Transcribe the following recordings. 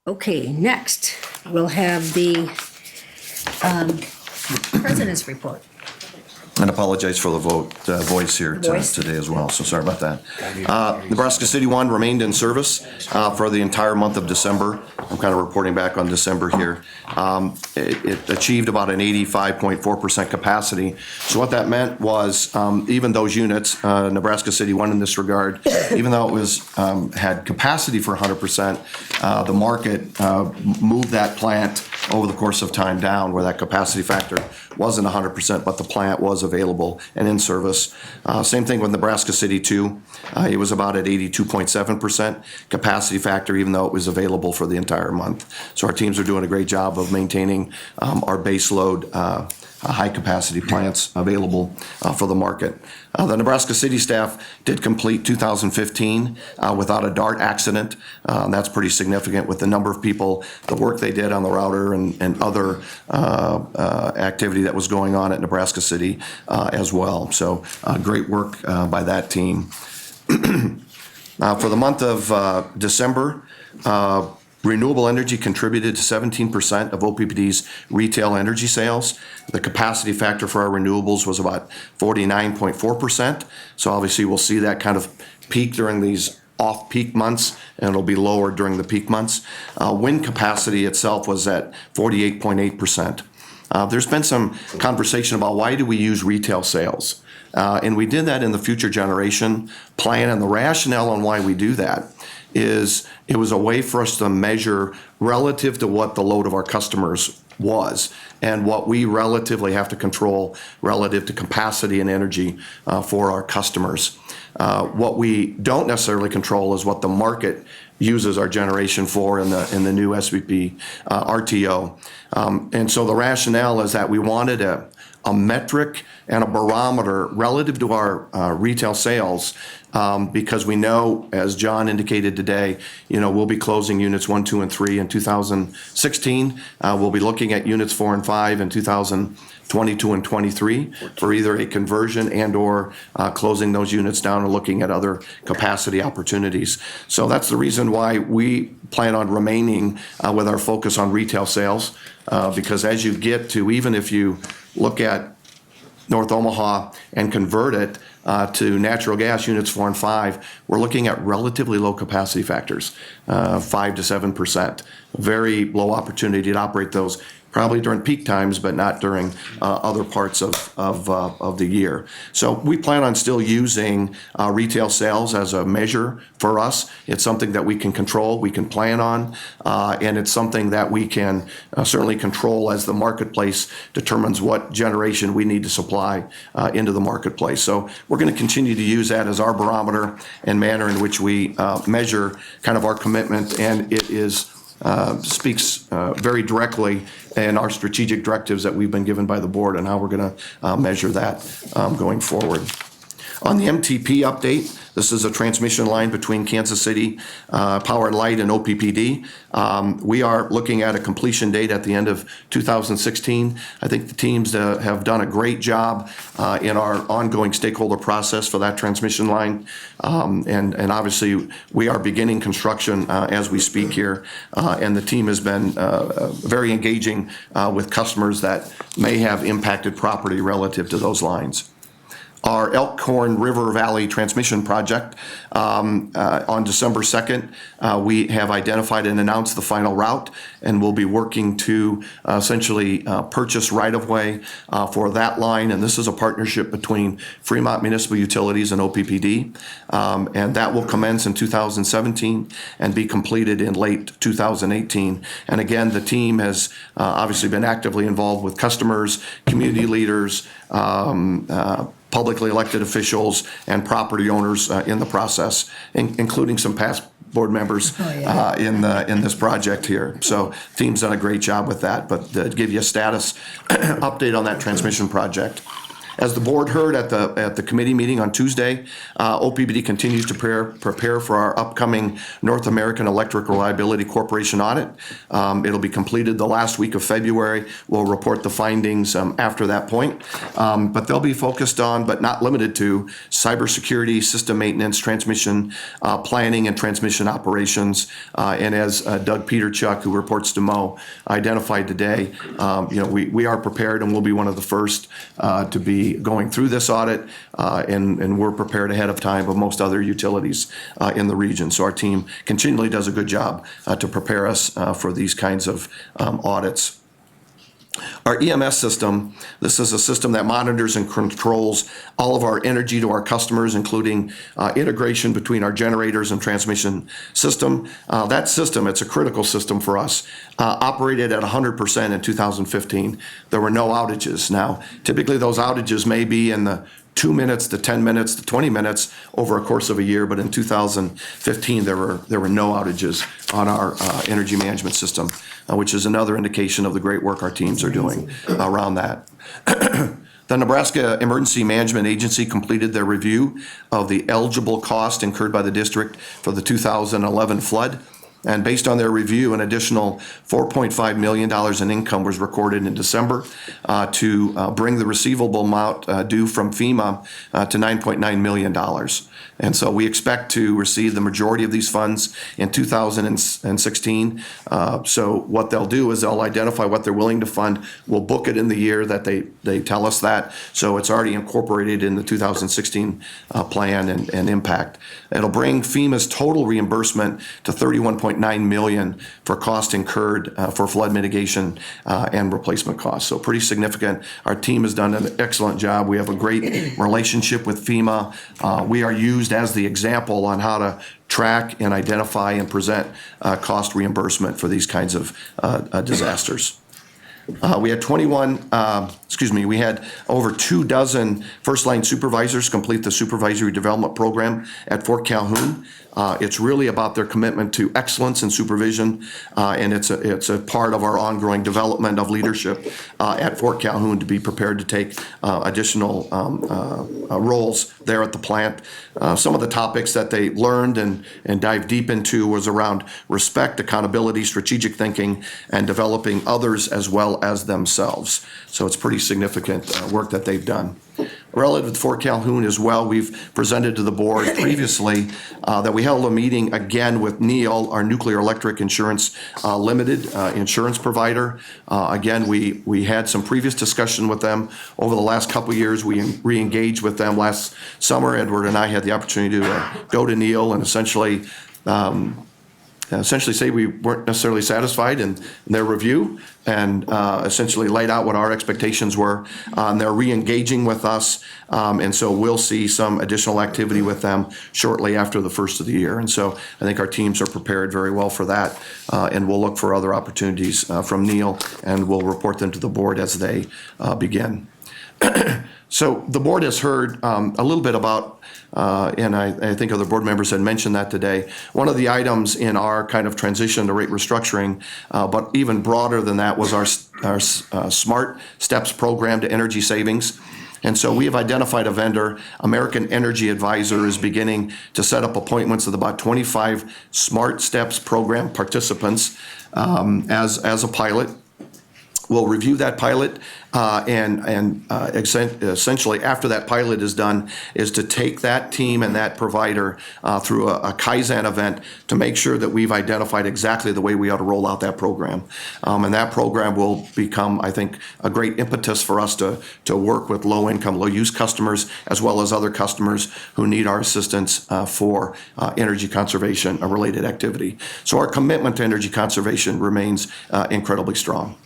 Okay, next, we'll have the president's report. And apologize for the voice here Voice. today as well, so sorry about that. Nebraska City 1 remained in service for the entire month of December. I'm kind of reporting back on December here. It achieved about an 85.4% capacity. So what that meant was even those units, Nebraska City 1 in this regard, even though it was had capacity for 100%, the market moved that plant over the course of time down where that capacity factor wasn't 100%, but the plant was available and in service. Same thing with Nebraska City 2. It was about at 82.7% capacity factor, even though it was available for the entire month. So our teams are doing a great job of maintaining our base load high capacity plants available for the market. The Nebraska City staff did complete 2015 without a DART accident. That's pretty significant with the number of people, the work they did on the router and other activity that was going on at Nebraska City as well. So great work by that team. For the month of December, renewable energy contributed to 17% of OPPD's retail energy sales. The capacity factor for our renewables was about 49.4%. So obviously we'll see that kind of peak during these off-peak months, and it'll be lower during the peak months. Wind capacity itself was at 48.8%. There's been some conversation about why do we use retail sales? And we did that in the future generation plan, and the rationale on why we do that is it was a way for us to measure relative to what the load of our customers was and what we relatively have to control relative to capacity and energy for our customers. What we don't necessarily control is what the market uses our generation for in the new SVP RTO. And so the rationale is that we wanted a metric and a barometer relative to our retail sales because we know, as John indicated today, we'll be closing units 1, 2, and 3 in 2016. We'll be looking at units 4 and 5 in 2022 and 23 for either a conversion and or closing those units down and looking at other capacity opportunities. So that's the reason why we plan on remaining with our focus on retail sales because as you get to, even if you look at North Omaha and convert it to natural gas units 4 and 5, we're looking at relatively low capacity factors, 5 to 7%. Very low opportunity to operate those probably during peak times, but not during other parts of the year. So we plan on still using retail sales as a measure for us. It's something that we can control, we can plan on, and it's something that we can certainly control as the marketplace determines what generation we need to supply into the marketplace. So we're going to continue to use that as our barometer and manner in which we measure kind of our commitment, and it is speaks very directly in our strategic directives that we've been given by the board and how we're going to measure that going forward. On the MTP update, this is a transmission line between Kansas City Power and Light and OPPD. We are looking at a completion date at the end of 2016. I think the teams have done a great job in our ongoing stakeholder process for that transmission line. And obviously, we are beginning construction as we speak here. And the team has been very engaging with customers that may have impacted property relative to those lines. Our Elkhorn River Valley Transmission Project, on December 2nd, we have identified and announced the final route, and we'll be working to essentially purchase right-of-way for that line. And this is a partnership between Fremont Municipal Utilities and OPPD. And that will commence in 2017 and be completed in late 2018. And again, the team has obviously been actively involved with customers, community leaders, publicly elected officials and property owners in the process, including some past board members in this project here. So the team's done a great job with that. But to give you a status update on that transmission project, As the board heard at the committee meeting on Tuesday, OPPD continues to prepare for our upcoming North American Electric Reliability Corporation audit. It'll be completed the last week of February. We'll report the findings after that point. But they'll be focused on, but not limited to, cybersecurity, system maintenance, transmission planning, and transmission operations. And as Doug Peterchuk, who reports to Mo, identified today, we are prepared and we'll be one of the first to be going through this audit, and we're prepared ahead of time of most other utilities in the region. So our team continually does a good job to prepare us for these kinds of audits. Our EMS system, this is a system that monitors and controls all of our energy to our customers, including integration between our generators and transmission system. That system, it's a critical system for us, operated at 100% in 2015. There were no outages. Now, typically those outages may be in the 2 minutes to 10 minutes to 20 minutes over a course of a year, but in 2015 there were no outages on our energy management system, which is another indication of the great work our teams are doing around that. The Nebraska Emergency Management Agency completed their review of the eligible cost incurred by the district for the 2011 flood. And based on their review, an additional $4.5 million in income was recorded in December to bring the receivable amount due from FEMA to $9.9 million. And so we expect to receive the majority of these funds in 2016. So what they'll do is they'll identify what they're willing to fund. We'll book it in the year that they tell us that. So it's already incorporated in the 2016 plan and impact. It'll bring FEMA's total reimbursement to $31.9 million for cost incurred for flood mitigation and replacement costs. So pretty significant. Our team has done an excellent job. We have a great relationship with FEMA. We are used as the example on how to track and identify and present cost reimbursement for these kinds of disasters. We had we had over 24 first-line supervisors complete the supervisory development program at Fort Calhoun. It's really about their commitment to excellence in supervision, and it's a part of our ongoing development of leadership at Fort Calhoun to be prepared to take additional roles there at the plant. Some of the topics that they learned and dived deep into was around respect, accountability, strategic thinking, and developing others as well as themselves. So it's pretty significant work that they've done. Relative to Fort Calhoun as well, we've presented to the board previously that we held a meeting again with NEIL, our Nuclear Electric Insurance Limited insurance provider. Again, we had some previous discussion with them over the last couple of years. We re-engaged with them last summer. Edward and I had the opportunity to go to NEIL and essentially say we weren't necessarily satisfied in their review, and essentially laid out what our expectations were. They're re-engaging with us, and so we'll see some additional activity with them shortly after the first of the year. And so I think our teams are prepared very well for that, and we'll look for other opportunities from NEIL, and we'll report them to the board as they begin. So the board has heard a little bit about, and I think other board members had mentioned that today, one of the items in our kind of transition to rate restructuring, but even broader than that, was our Smart Steps program to energy savings. And so we have identified a vendor. American Energy Advisor is beginning to set up appointments with about 25 Smart Steps program participants as a pilot. We'll review that pilot and essentially after that pilot is done is to take that team and that provider through a Kaizen event to make sure that we've identified exactly the way we ought to roll out that program. And that program will become, I think, a great impetus for us to work with low-income, low-use customers as well as other customers who need our assistance for energy conservation, a related activity. So our commitment to energy conservation remains incredibly strong.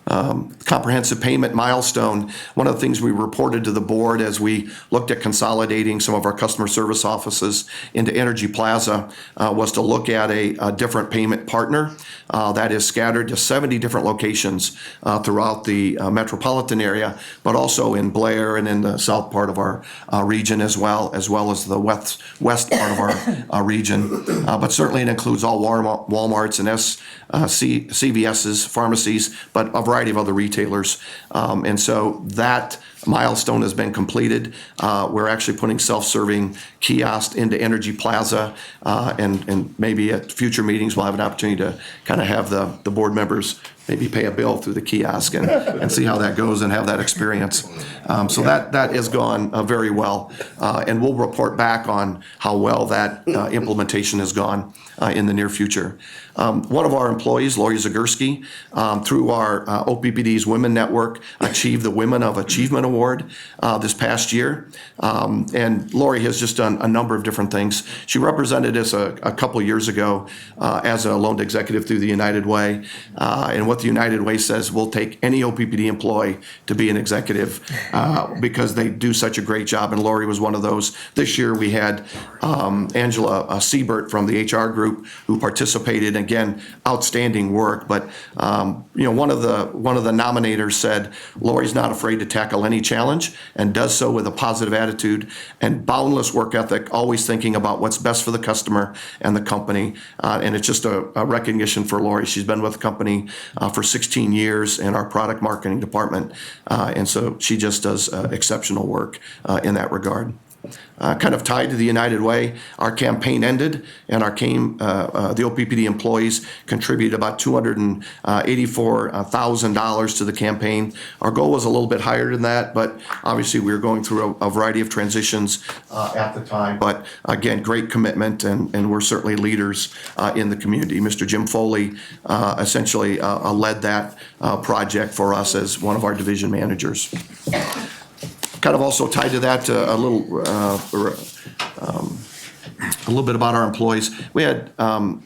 Comprehensive payment milestone. One of the things we reported to the board as we looked at consolidating some of our customer service offices into Energy Plaza was to look at a different payment partner that is scattered to 70 different locations throughout the metropolitan area, but also in Blair and in the south part of our region as well as the west part of our region. But certainly it includes all Walmarts and CVS's, pharmacies, but a variety of other retailers. And so that milestone has been completed. We're actually putting self-serving kiosks into Energy Plaza, and maybe at future meetings we'll have an opportunity to kind of have the board members maybe pay a bill through the kiosk and see how that goes and have that experience. So that has gone very well, and we'll report back on how well that implementation has gone in the near future. One of our employees, Lori Zagurski, through our OPPD's Women Network, achieved the Women of Achievement Award this past year. And Lori has just done a number of different things. She represented us a couple years ago as a loaned executive through the United Way. And what the United Way says, we'll take any OPPD employee to be an executive because they do such a great job. And Lori was one of those. This year we had Angela Siebert from the HR group who participated. Again, outstanding work. But one of the nominators said Lori's not afraid to tackle any challenge and does so with a positive attitude and boundless work ethic, always thinking about what's best for the customer and the company. And it's just a recognition for Lori. She's been with the company for 16 years in our product marketing department. And so she just does exceptional work in that regard. Kind of tied to the United Way, our campaign ended, and the OPPD employees contributed about $284,000 to the campaign. Our goal was a little bit higher than that, but obviously we were going through a variety of transitions at the time. But again, great commitment, and we're certainly leaders in the community. Mr. Jim Foley essentially led that project for us as one of our division managers. Kind of also tied to that, a little bit about our employees. We had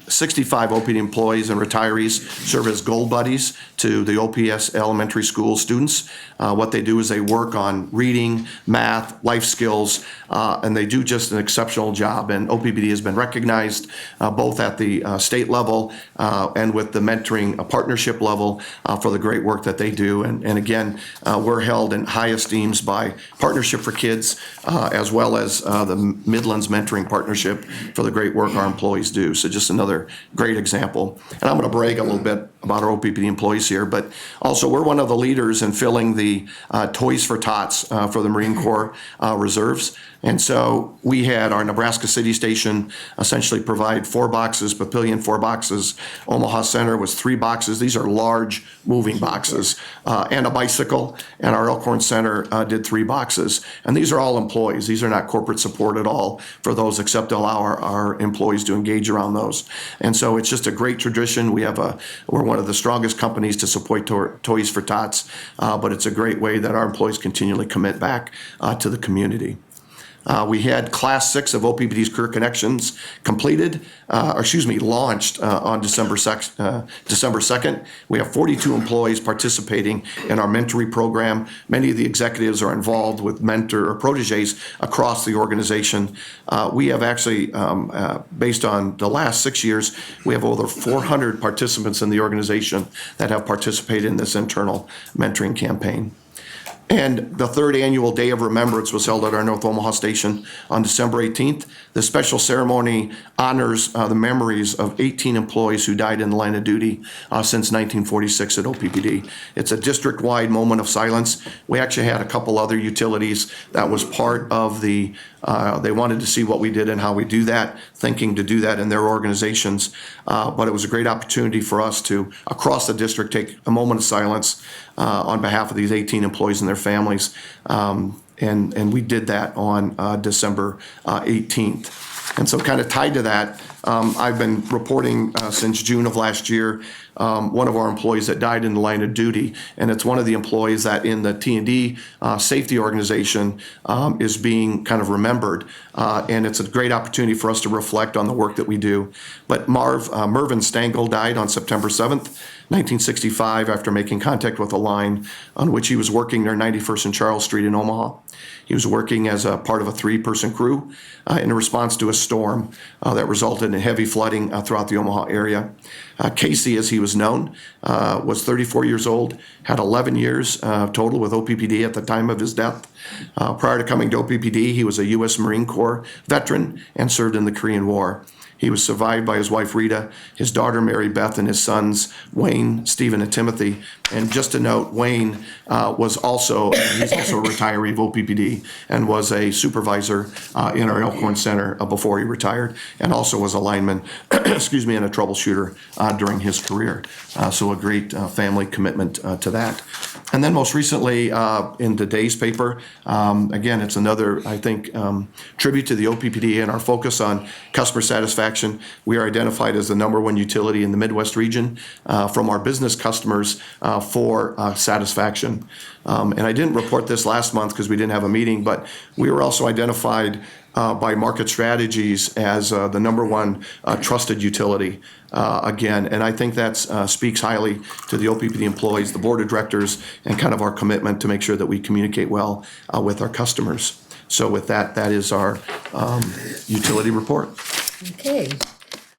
65 OPD employees and retirees serve as gold buddies to the OPS elementary school students. What they do is they work on reading, math, life skills, and they do just an exceptional job. And OPPD has been recognized both at the state level and with the mentoring partnership level for the great work that they do. And again, we're held in high esteems by Partnership for Kids as well as the Midlands Mentoring Partnership for the great work our employees do. So just another great example. And I'm going to brag a little bit about our OPPD employees here, but also we're one of the leaders in filling the Toys for Tots for the Marine Corps reserves. And so we had our Nebraska City Station essentially provide 4 boxes, Papillion 4 boxes. Omaha Center was 3 boxes. These are large moving boxes and a bicycle. And our Elkhorn Center did 3 boxes. And these are all employees. These are not corporate support at all for those, except to allow our employees to engage around those. And so it's just a great tradition. We're one of the strongest companies to support Toys for Tots, but it's a great way that our employees continually commit back to the community. We had Class 6 of OPPD's Career Connections completed, launched on December 2nd. We have 42 employees participating in our mentoring program. Many of the executives are involved with mentor or proteges across the organization. We have actually, based on the last 6 years, we have over 400 participants in the organization that have participated in this internal mentoring campaign. And the 3rd annual Day of Remembrance was held at our North Omaha station on December 18th. The special ceremony honors the memories of 18 employees who died in the line of duty since 1946 at OPPD. It's a district-wide moment of silence. We actually had a couple other utilities that was part of the they wanted to see what we did and how we do that, thinking to do that in their organizations. But it was a great opportunity for us to, across the district, take a moment of silence on behalf of these 18 employees and their families. And we did that on December 18th. And so kind of tied to that, I've been reporting since June of last year one of our employees that died in the line of duty, and it's one of the employees that in the T&D safety organization is being kind of remembered, and it's a great opportunity for us to reflect on the work that we do. But Mervyn Stengel died on September 7th, 1965, after making contact with a line on which he was working near 91st and Charles Street in Omaha. He was working as a part of a 3-person crew in response to a storm that resulted in heavy flooding throughout the Omaha area. Casey, as he was known, was 34 years old, had 11 years total with OPPD at the time of his death. Prior to coming to OPPD, he was a U.S. Marine Corps veteran and served in the Korean War. He was survived by his wife Rita, his daughter Mary Beth, and his sons Wayne, Stephen, and Timothy. And just to note, Wayne he's also a retiree of OPPD and was a supervisor in our Elkhorn Center before he retired, and also was a lineman, excuse me, and a troubleshooter during his career. So a great family commitment to that. And then most recently in today's paper, again, it's another, I think, tribute to the OPPD and our focus on customer satisfaction. We are identified as the #1 utility in the Midwest region from our business customers for satisfaction. And I didn't report this last month because we didn't have a meeting, but we were also identified by Market Strategies as the #1 trusted utility again. And I think that speaks highly to the OPPD employees, the board of directors, and kind of our commitment to make sure that we communicate well with our customers. So with that, that is our utility report. Okay.